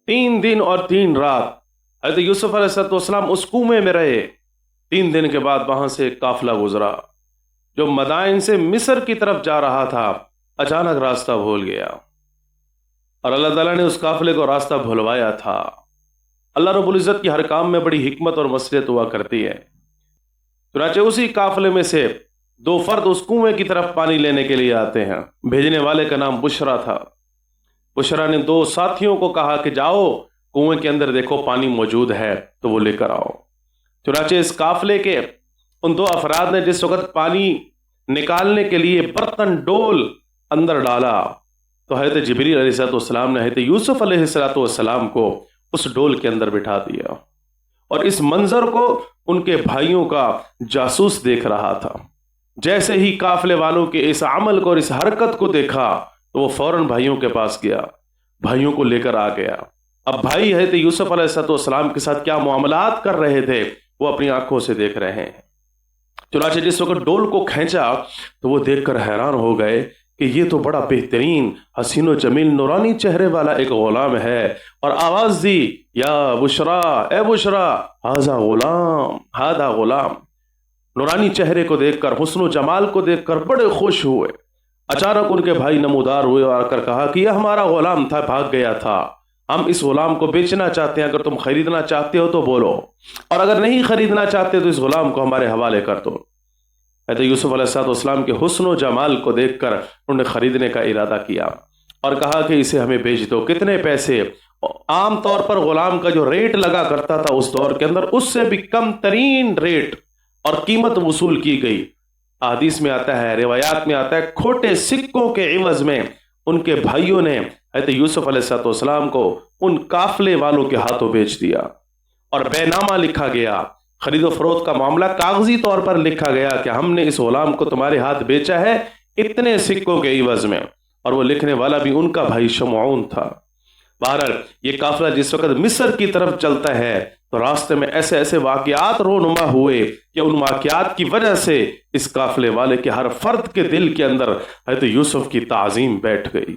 3 दिन और 3 रात हज़रत यूसुफ अलैहिस्सलाम उस कुएं में रहे। 3 दिन के बाद वहां से एक काफिला गुजरा जो मदाइन से मिस्र की तरफ जा रहा था। अचानक रास्ता भूल गया और अल्लाह ताला ने उस काफिले को रास्ता भुलवाया था। अल्लाह रब्बुल इज़्ज़त की हर काम में बड़ी हिकमत और मसलियत हुआ करती है। चुनांचे उसी काफिले में से 2 फर्द उस कुएं की तरफ पानी लेने के लिए आते हैं। भेजने वाले का नाम बुशरा था। बुशरा ने 2 साथियों को कहा कि जाओ कुएं के अंदर देखो पानी मौजूद है तो वो लेकर आओ। चुनांचे इस काफिले के उन 2 अफराद ने जिस वक्त पानी निकालने के लिए बर्तन डोल अंदर डाला तो हज़रत जिब्रील अलैहिस्सलाम ने हज़रत यूसुफ अलैहिस्सलाम को उस डोल के अंदर बिठा दिया और इस मंजर को उनके भाइयों का जासूस देख रहा था। जैसे ही काफिले वालों के इस अमल को और इस हरकत को देखा तो वो फौरन भाइयों के पास गया, भाइयों को लेकर आ गया। अब भाई हज़रत यूसुफ अलैहिस्सलाम के साथ क्या मामलात कर रहे थे वो अपनी आंखों से देख रहे हैं। चुनांचे जिस वक्त डोल को खींचा तो वो देखकर हैरान हो गए कि ये तो बड़ा बेहतरीन हसीनो जमील नूरानी चेहरे वाला एक गुलाम है। और आवाज दी, या बुशरा, ए बुशरा, हादा गुलाम। नूरानी चेहरे को देखकर, हुस्न जमाल को देखकर बड़े खुश हुए। अचानक उनके भाई नमूदार हुए और आकर कहा कि यह हमारा गुलाम था, भाग गया था। हम इस गुलाम को बेचना चाहते हैं, अगर तुम खरीदना चाहते हो तो बोलो, और अगर नहीं खरीदना चाहते तो इस गुलाम को हमारे हवाले कर दो। हज़रत यूसुफ अलैहिस्सलाम के हुस्न जमाल को देखकर उन्होंने खरीदने का इरादा किया और कहा कि इसे हमें बेच दो। कितने पैसे? आम तौर पर गुलाम का जो रेट लगा करता था उस दौर के अंदर, उससे भी कम तरीन रेट और कीमत वसूल की गई। हदीस में आता है, रिवायात में आता है, खोटे सिक्कों के इवज में उनके भाइयों ने हज़रत यूसुफ अलैहिस्सलाम को उन काफिले वालों के हाथों बेच दिया और बैनामा लिखा गया। खरीदो फरोख्त का मामला कागजी तौर पर लिखा गया कि हमने इस गुलाम को तुम्हारे हाथ बेचा है इतने सिक्कों के इवज में, और वो लिखने वाला भी उनका भाई शमऊन था। बहरहाल ये काफिला जिस वक्त मिस्र की तरफ चलता है तो रास्ते में ऐसे ऐसे वाकयात रोनुमा हुए कि उन वाकयात की वजह से इस काफिले वाले के हर फर्द के दिल के अंदर हज़रत यूसुफ की ताज़ीम बैठ गई।